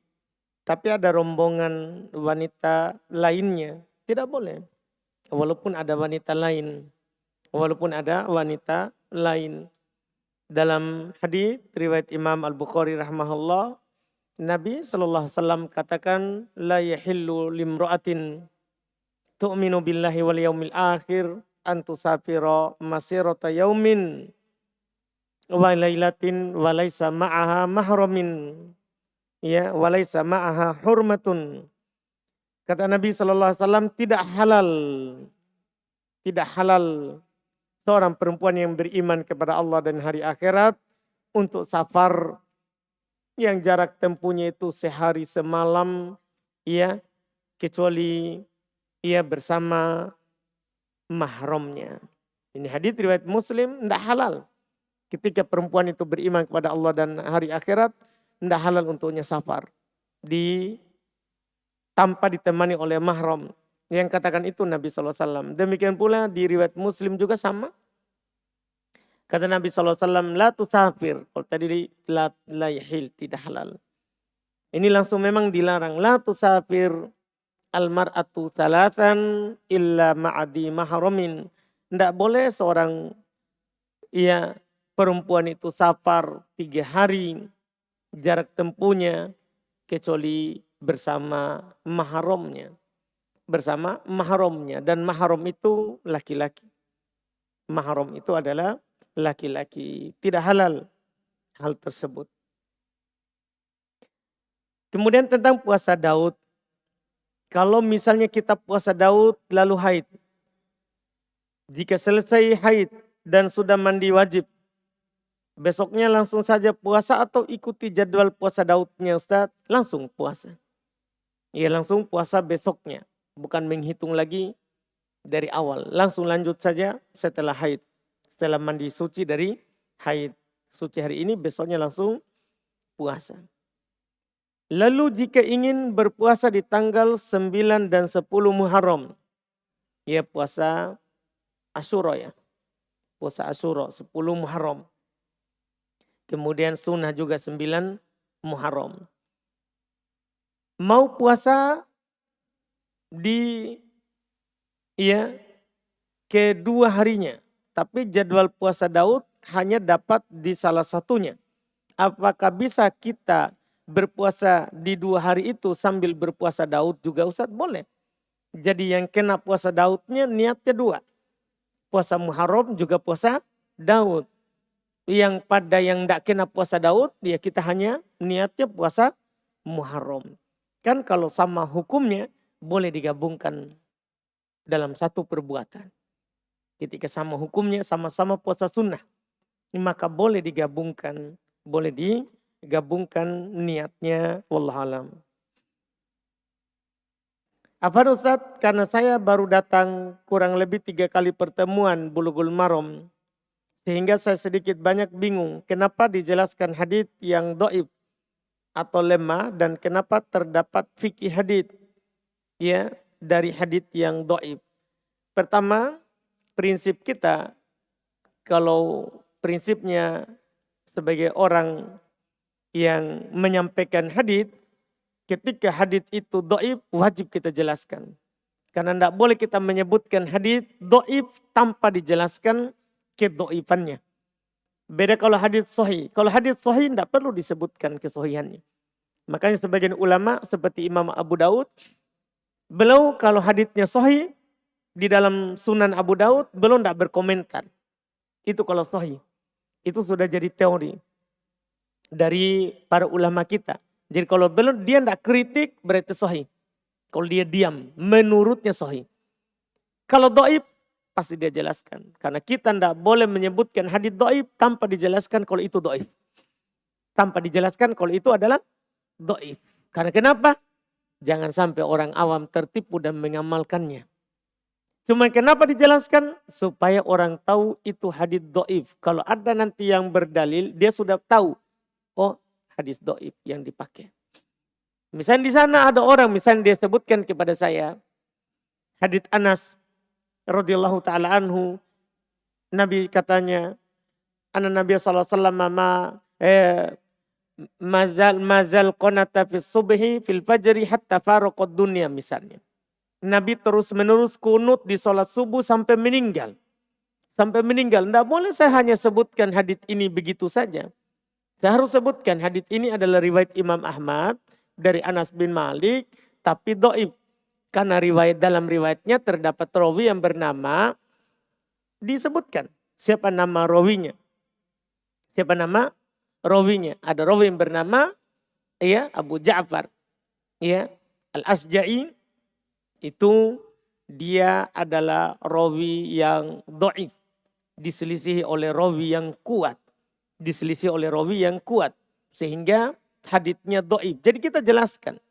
tapi ada rombongan wanita lainnya? Tidak boleh. walaupun ada wanita lain. Walaupun ada wanita lain. Dalam hadis riwayat Imam Al-Bukhari rahimahullah, Nabi SAW katakan, la yahillu limro'atin tu'minu billahi wal yaumil akhir antusafira masirata yaumin wa lailatin wa laisa ma'aha mahramin, ya, wa laisa ma'aha hurmatun. Kata Nabi SAW, tidak halal seorang perempuan yang beriman kepada Allah dan hari akhirat untuk safar yang jarak tempuhnya itu sehari semalam, ya, kecuali ia bersama mahramnya. Ini hadis riwayat Muslim, tidak halal. Ketika perempuan itu beriman kepada Allah dan hari akhirat, tidak halal untuknya safar tanpa ditemani oleh mahram. Yang katakan itu Nabi SAW. Demikian pula di riwayat Muslim juga sama. Kata Nabi SAW, la tusafir. Kalau tadi la yahil, tidak halal. Ini langsung memang dilarang. La tusafir almar'atu thalathan illa ma'adi mahramin. Tidak boleh seorang perempuan itu safar 3 hari jarak tempuhnya kecuali bersama mahramnya. Bersama mahramnya. Dan mahram itu laki-laki. Mahram itu adalah laki-laki. Tidak halal hal tersebut. Kemudian tentang puasa Daud. Kalau misalnya kita puasa Daud lalu haid. Jika selesai haid dan sudah mandi wajib. Besoknya langsung saja puasa atau ikuti jadwal puasa Daudnya Ustaz. Langsung puasa. Ya langsung puasa besoknya. Bukan menghitung lagi dari awal. Langsung lanjut saja setelah haid. Setelah mandi suci dari haid. Suci hari ini besoknya langsung puasa. Lalu jika ingin berpuasa di tanggal 9 dan 10 Muharram. Ya puasa Asyura ya. Puasa Asyura 10 Muharram. Kemudian sunnah juga 9 Muharram. Mau puasa di kedua harinya. Tapi jadwal puasa Daud hanya dapat di salah satunya. Apakah bisa kita berpuasa di 2 hari itu sambil berpuasa Daud juga Ustaz? Boleh. Jadi yang kena puasa Daudnya niatnya 2. Puasa Muharram juga puasa Daud. Yang tidak kena puasa Daud, ya kita hanya niatnya puasa Muharram. Kan kalau sama hukumnya boleh digabungkan dalam satu perbuatan. Ketika sama hukumnya sama-sama puasa sunnah. Maka boleh digabungkan niatnya. Wallahualam. Apa Ustaz? Karena saya baru datang kurang lebih 3 kali pertemuan Bulughul Maram. Sehingga saya sedikit banyak bingung. Kenapa dijelaskan hadits yang dhaif atau lemah. Dan kenapa terdapat fikih hadits dari hadits yang dhaif. Pertama, prinsip kita. Kalau prinsipnya sebagai orang yang menyampaikan hadits. Ketika hadits itu dhaif, wajib kita jelaskan. Karena tidak boleh kita menyebutkan hadits dhaif tanpa dijelaskan kedhaifannya. Beda kalau hadits sahih. Kalau hadits sahih tidak perlu disebutkan kesahihannya. Makanya sebagian ulama seperti Imam Abu Daud, beliau kalau haditsnya sahih di dalam Sunan Abu Daud, beliau tidak berkomentar. Itu kalau sahih. Itu sudah jadi teori dari para ulama kita. Jadi kalau belum dia tidak kritik berarti sahih. Kalau dia diam, menurutnya sahih. Kalau dhaif pasti dia jelaskan. Karena kita tidak boleh menyebutkan hadits dhaif tanpa dijelaskan kalau itu dhaif. Tanpa dijelaskan kalau itu adalah dhaif. Karena kenapa? Jangan sampai orang awam tertipu dan mengamalkannya. Cuma kenapa dijelaskan? Supaya orang tahu itu hadits dhaif. Kalau ada nanti yang berdalil, dia sudah tahu. Oh, hadis dhaif yang dipakai. Misalnya di sana ada orang, misalnya dia sebutkan kepada saya hadits Anas radhiyallahu taala anhu, Nabi katanya, anna Nabi sallallahu alaihi wasallam mazal qanata fis subhi fil fajri hatta faraqad dunya misalnya. Nabi terus menerus kunut di sholat subuh sampai meninggal. Sampai meninggal. Tidak boleh saya hanya sebutkan hadits ini begitu saja. Saya harus sebutkan hadits ini adalah riwayat Imam Ahmad dari Anas bin Malik. Tapi do'if. Karena dalam riwayatnya terdapat rawi yang bernama disebutkan. Siapa nama rawinya? Siapa nama rawinya? Ada rawi yang bernama ya Abu Ja'far. Ya, Al-Asja'i. Itu dia adalah rawi yang do'if. Diselisihi oleh rawi yang kuat. Diselisihi oleh rawi yang kuat. Sehingga haditsnya do'if. Jadi kita jelaskan.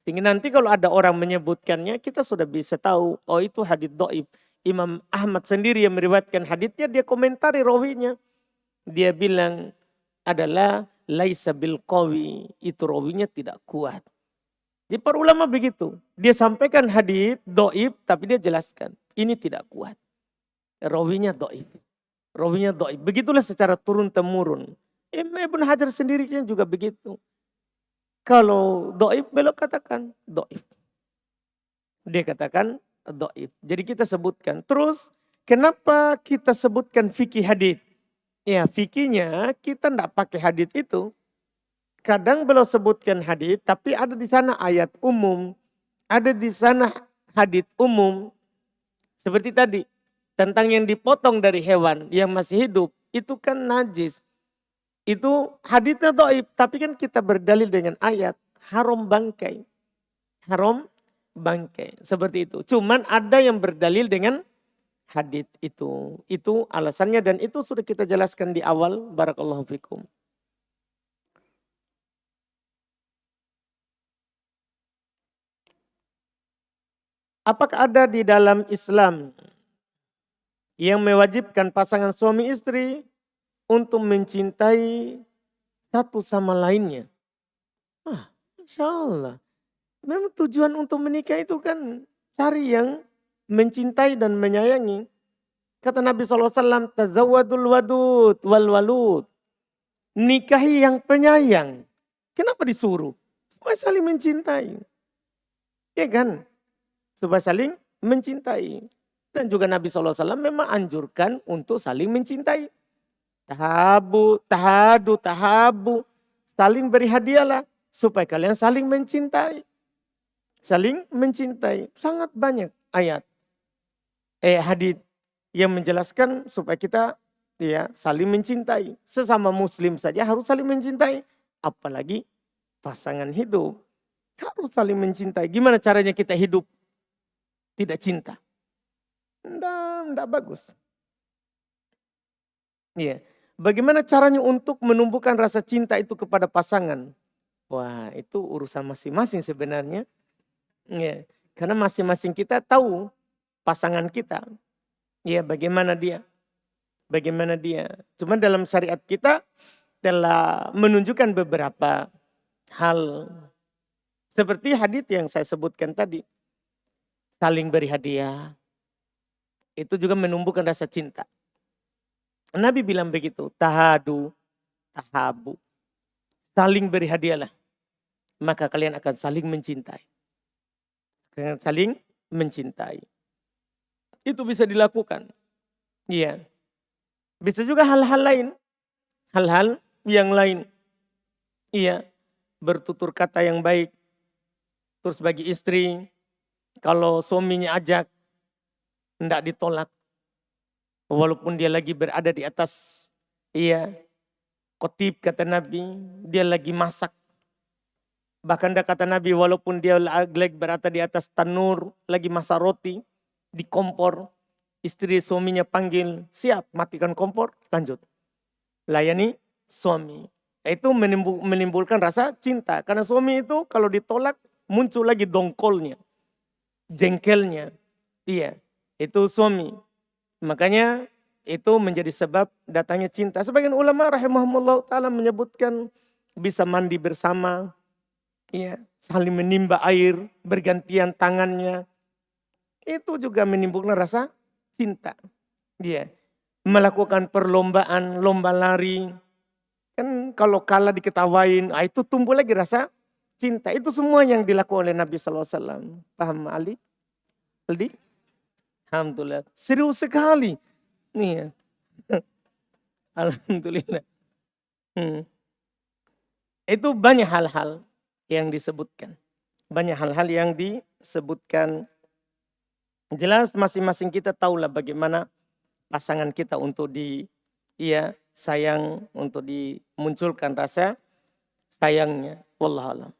Sehingga nanti kalau ada orang menyebutkannya, kita sudah bisa tahu, oh itu hadits do'if. Imam Ahmad sendiri yang meriwayatkan haditsnya, dia komentari rawinya. Dia bilang adalah laisa bil qawi. Itu rawinya tidak kuat. Di para ulama begitu. Dia sampaikan hadits do'if, tapi dia jelaskan. Ini tidak kuat. Rawinya do'if. Rawinya do'if. Begitulah secara turun-temurun. Ibn Hajar sendiri juga begitu. Kalau do'if, beliau katakan do'if. Dia katakan do'if. Jadi kita sebutkan. Terus kenapa kita sebutkan fikih hadits? Ya fikihnya kita tidak pakai hadits itu. Kadang beliau sebutkan hadits, tapi ada di sana ayat umum, ada di sana hadits umum. Seperti tadi, tentang yang dipotong dari hewan yang masih hidup, itu kan najis. Itu haditsnya dhaif, tapi kan kita berdalil dengan ayat haram bangkai. Haram bangkai, seperti itu. Cuman ada yang berdalil dengan hadits itu. Itu alasannya dan itu sudah kita jelaskan di awal. Barakallahu fikum. Apakah ada di dalam Islam yang mewajibkan pasangan suami istri untuk mencintai satu sama lainnya? Insya Allah. Memang tujuan untuk menikah itu kan cari yang mencintai dan menyayangi. Kata Nabi SAW, tazawadul wadud wal walud. Nikahi yang penyayang. Kenapa disuruh? Supaya saling mencintai. Ya kan? Supaya saling mencintai. Dan juga Nabi SAW memang anjurkan untuk saling mencintai. Tahabu. Saling beri hadiahlah. Supaya kalian saling mencintai. Saling mencintai. Sangat banyak ayat. Hadits yang menjelaskan supaya kita saling mencintai. Sesama muslim saja harus saling mencintai. Apalagi pasangan hidup. Harus saling mencintai. Gimana caranya kita hidup tidak cinta? Tidak bagus. Iya. Bagaimana caranya untuk menumbuhkan rasa cinta itu kepada pasangan? Wah, itu urusan masing-masing sebenarnya. Iya. Karena masing-masing kita tahu pasangan kita. Iya, bagaimana dia? Bagaimana dia? Cuma dalam syariat kita telah menunjukkan beberapa hal. Seperti hadits yang saya sebutkan tadi. Saling beri hadiah. Itu juga menumbuhkan rasa cinta. Nabi bilang begitu. Tahabu. Saling beri hadiahlah. Maka kalian akan saling mencintai. Kalian saling mencintai. Itu bisa dilakukan. Iya. Bisa juga hal-hal lain. Hal-hal yang lain. Iya. Bertutur kata yang baik. Terus bagi istri. Kalau suaminya ajak, tidak ditolak. Walaupun dia lagi berada di atas, khotib kata Nabi, dia lagi masak. Bahkan kata Nabi, walaupun dia lagi berada di atas tanur, lagi masak roti, di kompor, istri suaminya panggil, siap matikan kompor, lanjut. Layani suami. Itu menimbulkan rasa cinta. Karena suami itu kalau ditolak, muncul lagi dongkolnya. Jengkelnya. Iya, itu suami. Makanya itu menjadi sebab datangnya cinta. Sebagian ulama rahimahumullah ta'ala menyebutkan bisa mandi bersama. Iya, saling menimba air, bergantian tangannya. Itu juga menimbulkan rasa cinta. Iya, melakukan perlombaan, lomba lari. Kan kalau kalah diketawain, itu tumbuh lagi rasa cinta. Itu semua yang dilakukan oleh Nabi SAW. Paham Ali? Aldi? Alhamdulillah. Serius sekali. Nih ya. Alhamdulillah. Itu banyak hal-hal yang disebutkan. Banyak hal-hal yang disebutkan. Jelas masing-masing kita tahulah bagaimana pasangan kita untuk sayang, untuk dimunculkan rasa sayangnya. Wallahualam.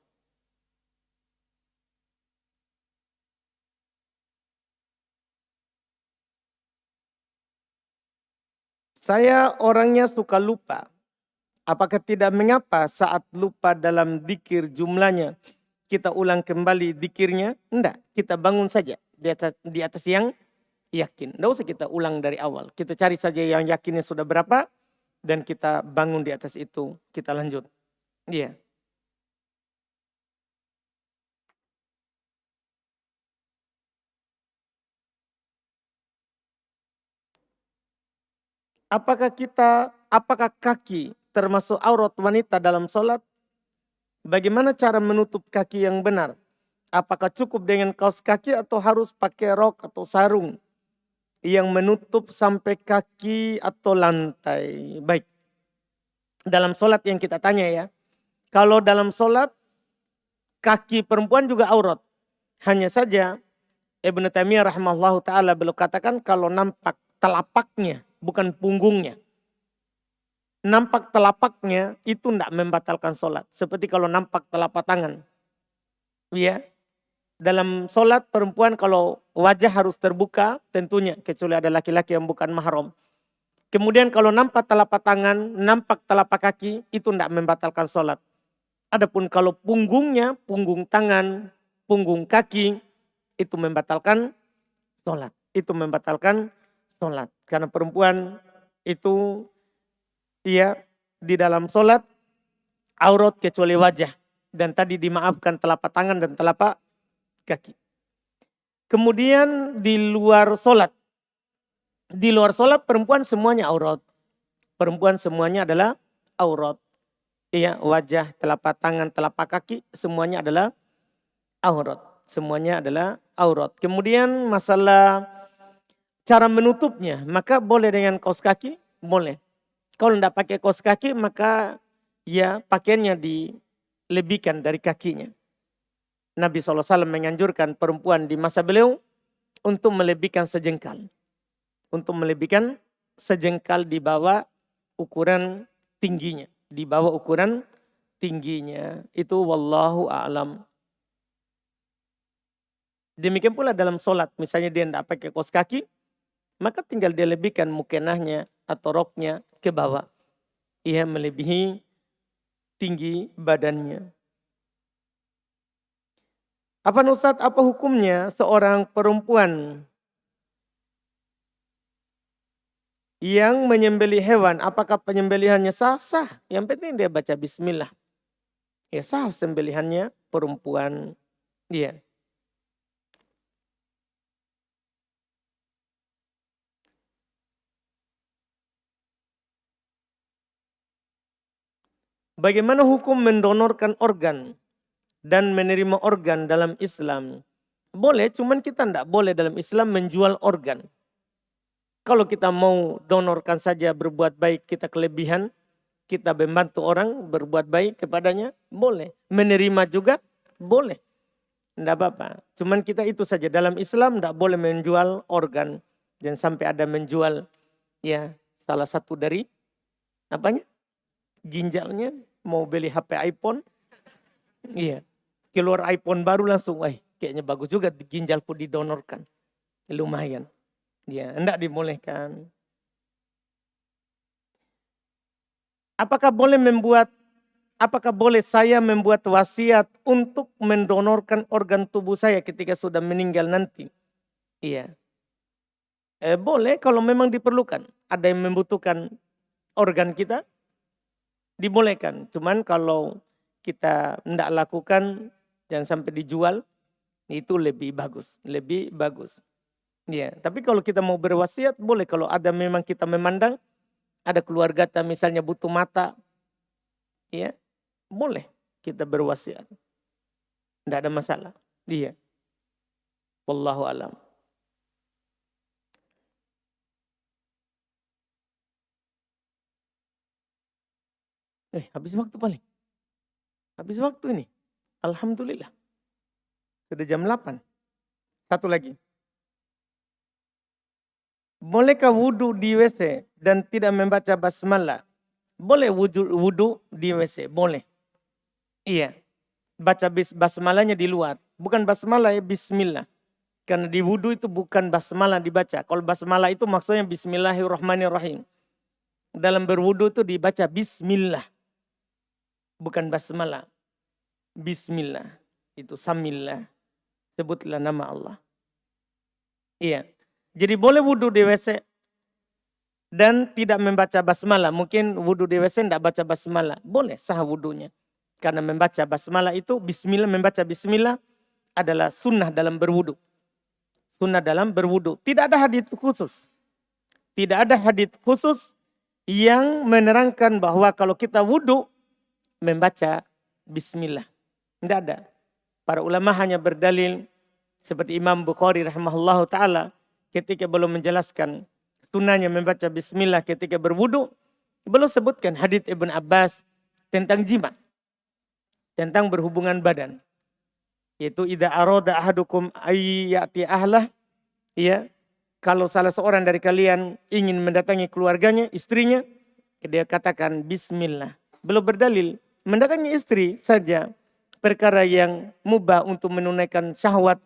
Saya orangnya suka lupa. Apakah tidak mengapa saat lupa dalam dikir jumlahnya kita ulang kembali dikirnya? Enggak, kita bangun saja di atas yang yakin. Tidak usah kita ulang dari awal. Kita cari saja yang yakinnya sudah berapa dan kita bangun di atas itu. Kita lanjut. Iya. Apakah kaki termasuk aurat wanita dalam sholat? Bagaimana cara menutup kaki yang benar? Apakah cukup dengan kaos kaki atau harus pakai rok atau sarung yang menutup sampai kaki atau lantai? Baik. Dalam sholat yang kita tanya ya. Kalau dalam sholat, kaki perempuan juga aurat. Hanya saja Ibnu Taimiyah rahimahullah ta'ala beliau katakan kalau nampak telapaknya, bukan punggungnya. Nampak telapaknya itu tidak membatalkan sholat. Seperti kalau nampak telapak tangan. Ya. Dalam sholat perempuan kalau wajah harus terbuka tentunya. Kecuali ada laki-laki yang bukan mahram. Kemudian kalau nampak telapak tangan, nampak telapak kaki itu tidak membatalkan sholat. Adapun kalau punggungnya, punggung tangan, punggung kaki itu membatalkan sholat. Itu membatalkan sholat. Karena perempuan itu di dalam sholat aurat kecuali wajah. Dan tadi dimaafkan telapak tangan dan telapak kaki. Kemudian di luar sholat. Di luar sholat perempuan semuanya aurat. Perempuan semuanya adalah aurat. Iya, wajah, telapak tangan, telapak kaki semuanya adalah aurat. Semuanya adalah aurat. Kemudian masalah cara menutupnya. Maka boleh dengan kaos kaki? Boleh. Kalau tidak pakai kaos kaki maka pakaiannya dilebihkan dari kakinya. Nabi SAW menganjurkan perempuan di masa beliau untuk melebihkan sejengkal. Untuk melebihkan sejengkal di bawah ukuran tingginya. Di bawah ukuran tingginya. Itu wallahu a'lam. Demikian pula dalam sholat. Misalnya dia tidak pakai kaos kaki. Maka tinggal dia lebihkan mukenahnya atau roknya ke bawah. Ia melebihi tinggi badannya. Apa Ustaz, apa hukumnya seorang perempuan yang menyembelih hewan? Apakah penyembelihannya sah? Sah. Yang penting dia baca bismillah. Ya sah sembelihannya perempuan. Iya. Bagaimana hukum mendonorkan organ dan menerima organ dalam Islam? Boleh, cuman kita tidak boleh dalam Islam menjual organ. Kalau kita mau donorkan saja berbuat baik, kita kelebihan, kita membantu orang berbuat baik kepadanya, boleh. Menerima juga boleh. Tidak apa-apa. Cuman kita itu saja dalam Islam tidak boleh menjual organ. Jangan sampai ada menjual salah satu dari ginjalnya. Mau beli HP iPhone. Iya. Keluar iPhone baru langsung. Kayaknya bagus juga ginjalku didonorkan. Lumayan. Ya, enggak dibolehkan. Apakah boleh saya membuat wasiat untuk mendonorkan organ tubuh saya ketika sudah meninggal nanti? Iya. Boleh kalau memang diperlukan. Ada yang membutuhkan organ kita, dibolehkan. Cuman kalau kita tidak lakukan, jangan sampai dijual, itu lebih bagus. Lebih bagus. Ya, tapi kalau kita mau berwasiat, boleh. Kalau ada memang kita memandang, ada keluarga kita misalnya butuh mata, boleh kita berwasiat. Tidak ada masalah. Iya. Wallahu alam. Habis waktu paling. Habis waktu ini. Alhamdulillah. Sudah jam 8. Satu lagi. Bolehkah wudhu di WC dan tidak membaca basmalah? Boleh wudhu di WC, boleh. Iya. Baca basmalahnya di luar. Bukan basmalah ya, bismillah. Karena di wudhu itu bukan basmalah dibaca. Kalau basmalah itu maksudnya bismillahirrahmanirrahim. Dalam berwudhu itu dibaca bismillah. Bukan basmalah. Bismillah. Itu samillah. Sebutlah nama Allah. Iya. Jadi boleh wudhu di WC dan tidak membaca basmalah. Mungkin wudhu di WC tidak baca basmalah. Boleh sah wudhunya. Karena membaca basmalah itu bismillah, membaca bismillah adalah sunnah dalam berwudhu. Sunnah dalam berwudhu. Tidak ada hadits khusus. Tidak ada hadits khusus yang menerangkan bahwa kalau kita wudhu membaca bismillah. Tidak ada. Para ulama hanya berdalil seperti Imam Bukhari rahimahullah ta'ala ketika belum menjelaskan sunnahnya membaca bismillah ketika berwudu, belum sebutkan hadits Ibn Abbas tentang jima, tentang berhubungan badan. Yaitu idza arada ahadukum ayyati ahlah, ya, kalau salah seorang dari kalian ingin mendatangi keluarganya, istrinya, dia katakan bismillah. Belum berdalil mendatangi istri saja perkara yang mubah untuk menunaikan syahwat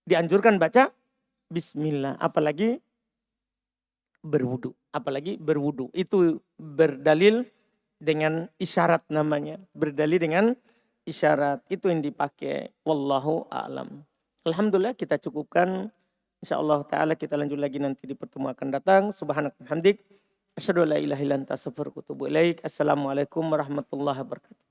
dianjurkan baca bismillah, apalagi berwudu. Apalagi berwudu. Itu berdalil dengan isyarat namanya. Berdalil dengan isyarat. Itu yang dipakai. Wallahu a'lam. Alhamdulillah kita cukupkan. InsyaAllah ta'ala kita lanjut lagi nanti di pertemuan akan datang. Subhanakallahumma hamdik. Asyhadu an la ilaha illa anta astaghfiruka wa atubu ilaik. Assalamualaikum warahmatullahi wabarakatuh.